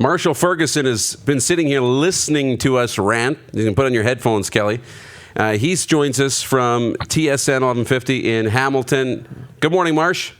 Marshall Ferguson has been sitting here listening to us rant. You can put on your headphones, Kelly. He joins us from TSN 1150 in Hamilton. Good morning, Marsh.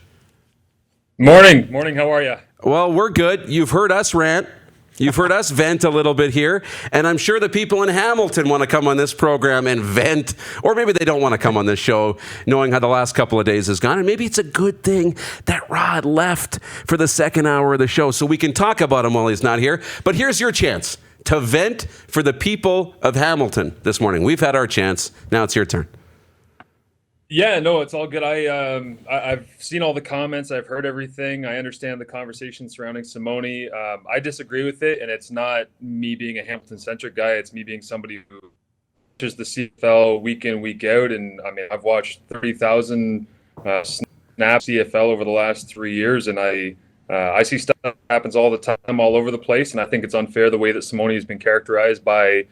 Morning. Morning. How are you? Well, we're good. You've heard us rant. You've heard us vent a little bit here, and I'm sure the people in Hamilton want to come on this program and vent, or maybe they don't want to come on this show knowing how the last couple of days has gone, and maybe it's a good thing that Rod left for the second hour of the show so we can talk about him while he's not here. But here's your chance to vent for the people of Hamilton this morning. We've had our chance. Now it's your turn. Yeah, no, it's all good. I've seen all the comments. I've heard everything. I understand the conversation surrounding Simoni. I disagree with it, and it's not me being a Hamilton-centric guy. It's me being somebody who watches the CFL week in, week out. And, I mean, I've watched 30,000 snaps CFL over the last 3 years, and I see stuff that happens all the time all over the place, and I think it's unfair the way that Simoni has been characterized by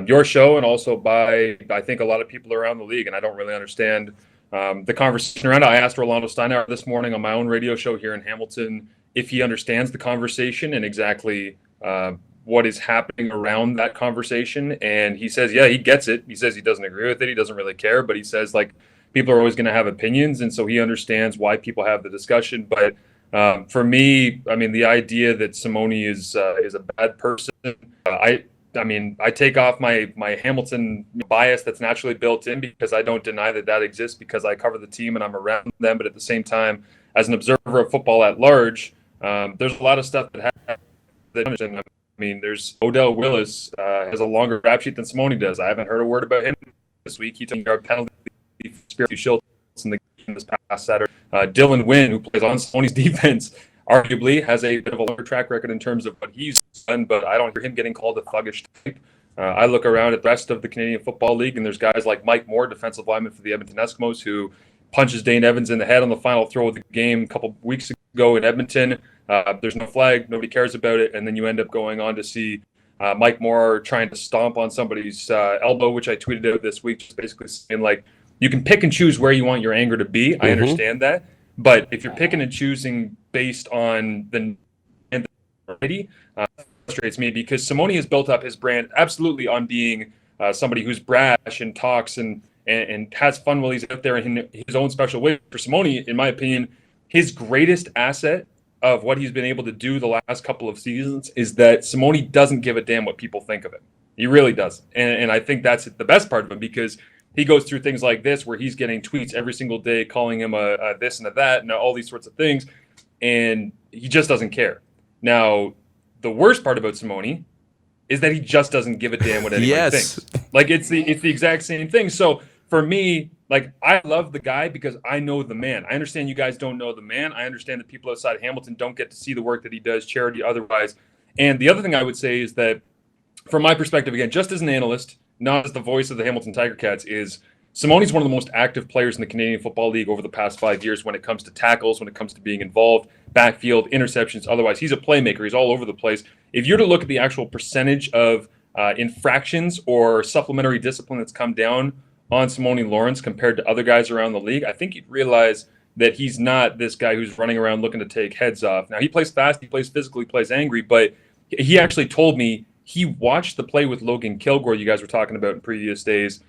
your show and also by, I think, a lot of people around the league, and I don't really understand the conversation around it. I asked Rolando Steinauer this morning on my own radio show here in Hamilton if he understands the conversation and exactly what is happening around that conversation, and he says, yeah, he gets it. He says he doesn't agree with it. He doesn't really care, but he says, like, people are always going to have opinions, and so he understands why people have the discussion. But for me, I mean, the idea that Simoni is a bad person, I mean, I take off my Hamilton bias that's naturally built in because I don't deny that exists because I cover the team and I'm around them. But at the same time, as an observer of football at large, there's a lot of stuff that happens. I mean, there's Odell Willis has a longer rap sheet than Simoni does. I haven't heard a word about him this week. He took a penalty for Schultz in the game this past Saturday. Dylan Wynn, who plays on Simoni's defense, arguably has a bit of a longer track record in terms of what he's done, but I don't hear him getting called a thuggish type. I look around at the rest of the Canadian Football League, and there's guys like Mike Moore, defensive lineman for the Edmonton Eskimos, who punches Dane Evans in the head on the final throw of the game a couple weeks ago in Edmonton. There's no flag. Nobody cares about it. And then you end up going on to see Mike Moore trying to stomp on somebody's elbow, which I tweeted out this week, just basically saying, like, you can pick and choose where you want your anger to be. I understand that. But if you're picking and choosing based on the frustrates me because Simoni has built up his brand absolutely on being somebody who's brash and talks and has fun while he's out there in his own special way. For Simoni, in my opinion, his greatest asset of what he's been able to do the last couple of seasons is that Simoni doesn't give a damn what people think of him. He really does. And I think that's the best part of him because he goes through things like this where he's getting tweets every single day calling him a this and a that and all these sorts of things, and he just doesn't care. Now, the worst part about Simoni is that he just doesn't give a damn what anybody thinks. Like, it's the exact same thing. So for me, like, I love the guy because I know the man. I understand you guys don't know the man. I understand that people outside of Hamilton don't get to see the work that he does, charity, otherwise. And the other thing I would say is that from my perspective, again, just as an analyst, not as the voice of the Hamilton TiCats, is Simoni's one of the most active players in the Canadian Football League over the past 5 years when it comes to tackles, when it comes to being involved, backfield, interceptions, otherwise. He's a playmaker. He's all over the place. If you're to look at the actual percentage of infractions or supplementary discipline that's come down on Simoni Lawrence compared to other guys around the league, I think you'd realize that he's not this guy who's running around looking to take heads off. Now, he plays fast, he plays physical, he plays angry, but he actually told me he watched the play with Logan Kilgore you guys were talking about in previous days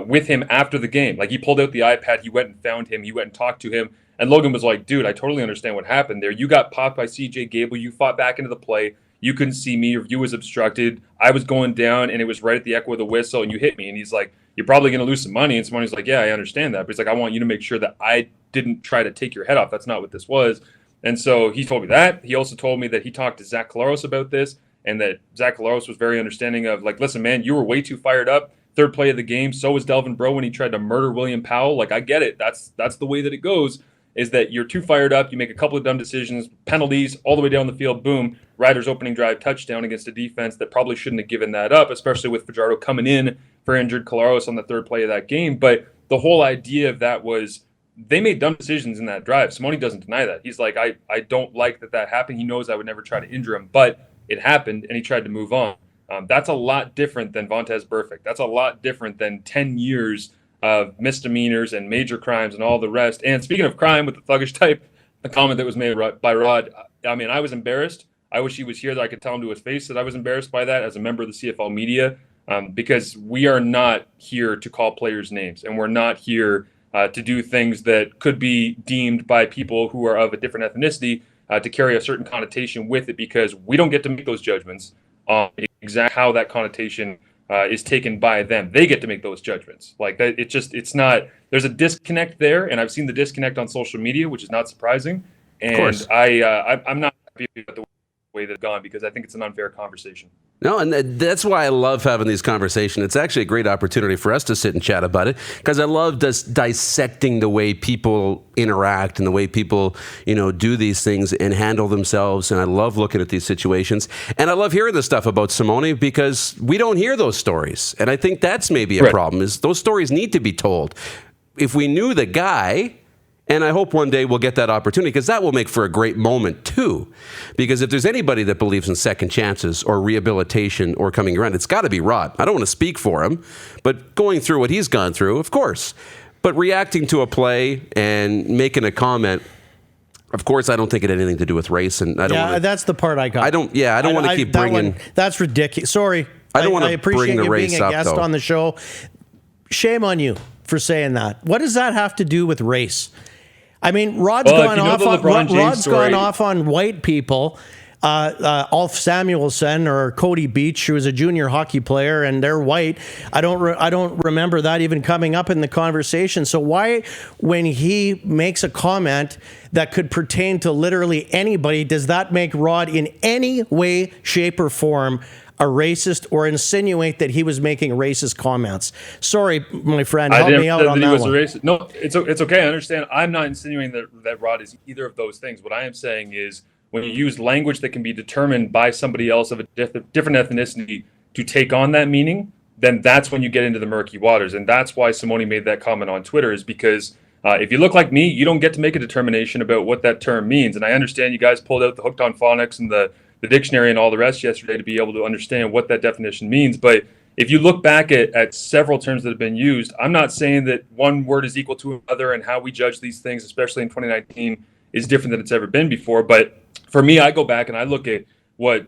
with him after the game. Like, he pulled out the iPad, he went and found him, he went and talked to him, and Logan was like, dude, I totally understand what happened there. You got popped by CJ Gable, you fought back into the play, you couldn't see me, your view was obstructed, I was going down, and it was right at the echo of the whistle, and you hit me. And he's like, you're probably going to lose some money. And Simoni's like, yeah, I understand that. But he's like, I want you to make sure that I didn't try to take your head off. That's not what this was. And so he told me that. He also told me that he talked to Zach Collaros about this, and that Zach Collaros was very understanding of, like, listen, man, you were way too fired up. Third play of the game. So was Delvin Breaux when he tried to murder William Powell. Like, I get it. That's the way that it goes, is that you're too fired up. You make a couple of dumb decisions, penalties all the way down the field. Boom. Riders opening drive touchdown against a defense that probably shouldn't have given that up, especially with Fajardo coming in for injured Collaros on the third play of that game. But the whole idea of that was they made dumb decisions in that drive. Simoni doesn't deny that. He's like, I don't like that happened. He knows I would never try to injure him, but it happened, and he tried to move on. That's a lot different than Vontaze Burfict. That's a lot different than 10 years of misdemeanors and major crimes and all the rest. And speaking of crime with the thuggish type, the comment that was made by Rod, I mean, I was embarrassed. I wish he was here that I could tell him to his face that I was embarrassed by that as a member of the CFL media, because we are not here to call players names, and we're not here to do things that could be deemed by people who are of a different ethnicity to carry a certain connotation with it, because we don't get to make those judgments on exactly how that connotation is taken by them. They get to make those judgments. Like that, it's not. There's a disconnect there, and I've seen the disconnect on social media, which is not surprising. And I'm not happy with the way that's gone, because I think it's an unfair conversation. No, and that's why I love having these conversations. It's actually a great opportunity for us to sit and chat about it, because I love dissecting the way people interact and the way people, do these things and handle themselves. And I love looking at these situations. And I love hearing the stuff about Simoni, because we don't hear those stories. And I think that's maybe a problem, is those stories need to be told. If we knew the guy, and I hope one day we'll get that opportunity, because that will make for a great moment too. Because if there's anybody that believes in second chances or rehabilitation or coming around, it's got to be Rod. I don't want to speak for him, but going through what he's gone through, of course. But reacting to a play and making a comment, of course, I don't think it had anything to do with race. And I don't. Yeah, that's the part I got. I don't want to keep bringing. That's ridiculous. Sorry. I don't want to bring the race being a guest up, though. on the show. Shame on you for saying that. What does that have to do with race? I mean, Rod's gone off on white people. Alf Samuelson or Cody Beach, who was a junior hockey player, and they're white. I don't remember that even coming up in the conversation. So why, when he makes a comment that could pertain to literally anybody, does that make Rod in any way, shape, or form a racist, or insinuate that he was making racist comments? Sorry, my friend, help me out on that one. Racist. No, it's okay. I understand. I'm not insinuating that Rod is either of those things. What I am saying is, when you use language that can be determined by somebody else of a different ethnicity to take on that meaning, then that's when you get into the murky waters. And that's why Simoni made that comment on Twitter, is because if you look like me, you don't get to make a determination about what that term means. And I understand you guys pulled out the Hooked on Phonics and the dictionary and all the rest yesterday to be able to understand what that definition means. But if you look back at several terms that have been used, I'm not saying that one word is equal to another, and how we judge these things, especially in 2019, is different than it's ever been before. But for me, I go back and I look at what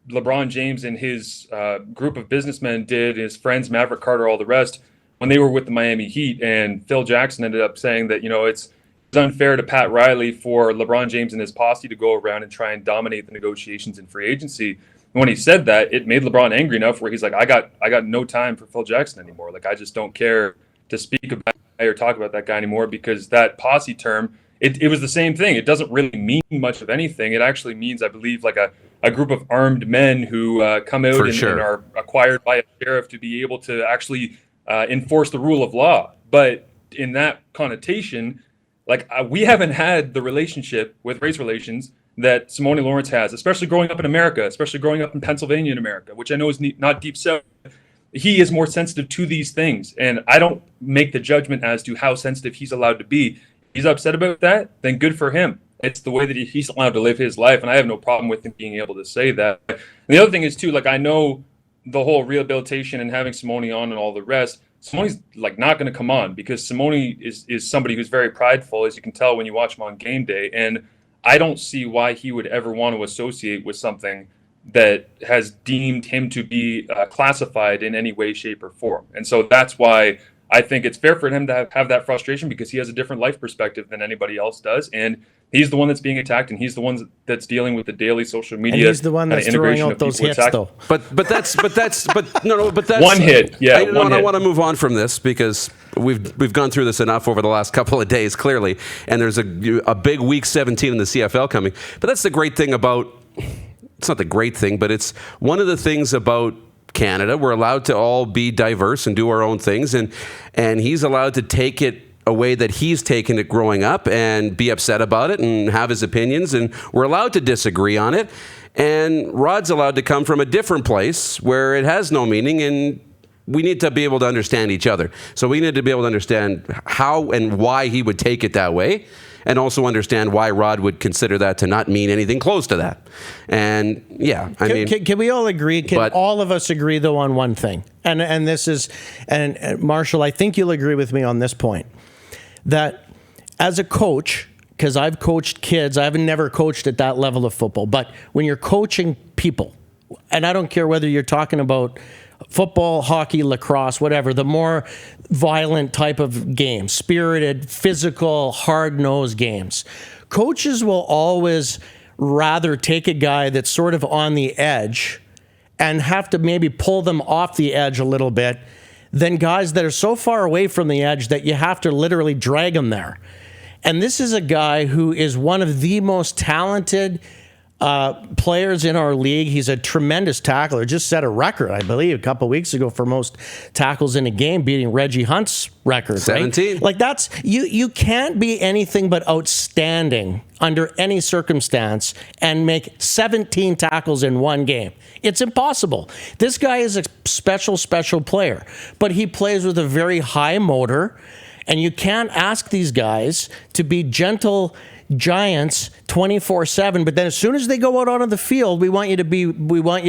LeBron James and his group of businessmen did, his friends, Maverick Carter, all the rest, when they were with the Miami Heat. And Phil Jackson ended up saying that, it's unfair to Pat Riley for LeBron James and his posse to go around and try and dominate the negotiations in free agency. And when he said that, it made LeBron angry enough where he's like, I got no time for Phil Jackson anymore. Like, I just don't care to speak about or talk about that guy anymore, because that posse term, it was the same thing. It doesn't really mean much of anything. It actually means, I believe, like a group of armed men who come out and are acquired by a sheriff to be able to actually enforce the rule of law. But in that connotation, like, we haven't had the relationship with race relations that Simoni Lawrence has, especially growing up in America, especially growing up in Pennsylvania in America, which I know is not deep south. He is more sensitive to these things, and I don't make the judgment as to how sensitive he's allowed to be. If he's upset about that, then good for him. It's the way that he's allowed to live his life, and I have no problem with him being able to say that. And the other thing is, too, like, I know the whole rehabilitation and having Simoni on and all the rest, Simoni's like not going to come on, because Simoni is somebody who's very prideful, as you can tell when you watch him on game day. And I don't see why he would ever want to associate with something that has deemed him to be classified in any way, shape, or form. And so that's why I think it's fair for him to have that frustration, because he has a different life perspective than anybody else does. And he's the one that's being attacked, and he's the one that's dealing with the daily social media. And he's the one that's throwing out those hits, though. But that's one hit. Yeah, I want to move on from this, because we've gone through this enough over the last couple of days, clearly, and there's a big week 17 in the CFL coming. But that's the great thing about. It's not the great thing, but it's one of the things about Canada. We're allowed to all be diverse and do our own things, and he's allowed to take it a way that he's taken it growing up and be upset about it and have his opinions, and we're allowed to disagree on it. And Rod's allowed to come from a different place where it has no meaning, and we need to be able to understand each other. So we need to be able to understand how and why he would take it that way, and also understand why Rod would consider that to not mean anything close to that. And yeah, can we all agree? Can all of us agree, though, on one thing? And this is, and Marshall, I think you'll agree with me on this point, that as a coach, because I've coached kids. I've never coached at that level of football. But when you're coaching people, and I don't care whether you're talking about football, hockey, lacrosse, whatever, the more violent type of games, spirited, physical, hard-nosed games, coaches will always rather take a guy that's sort of on the edge and have to maybe pull them off the edge a little bit than guys that are so far away from the edge that you have to literally drag them there. And this is a guy who is one of the most talented players in our league. He's a tremendous tackler. Just set a record, I believe, a couple of weeks ago for most tackles in a game, beating Reggie Hunt's record. 17. Right? Like that's you can't be anything but outstanding under any circumstance and make 17 tackles in one game. It's impossible. This guy is a special player, but he plays with a very high motor, and you can't ask these guys to be gentle giants 24/7, but then as soon as they go out onto the field, we want you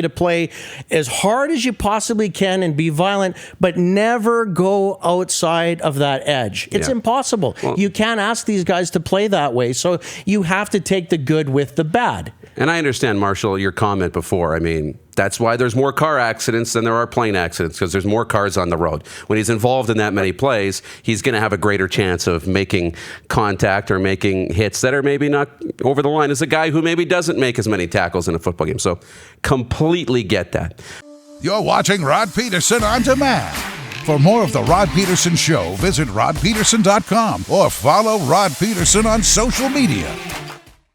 to play as hard as you possibly can and be violent, but never go outside of that edge. It's impossible. Well, you can't ask these guys to play that way, so you have to take the good with the bad. And I understand, Marshall, your comment before. I mean, that's why there's more car accidents than there are plane accidents, because there's more cars on the road. When he's involved in that many plays, he's going to have a greater chance of making contact or making hits that are maybe not over the line as a guy who maybe doesn't make as many tackles in a football game. So completely get that. You're watching Rod Pedersen On Demand. For more of The Rod Pedersen Show, visit rodpedersen.com or follow Rod Pedersen on social media.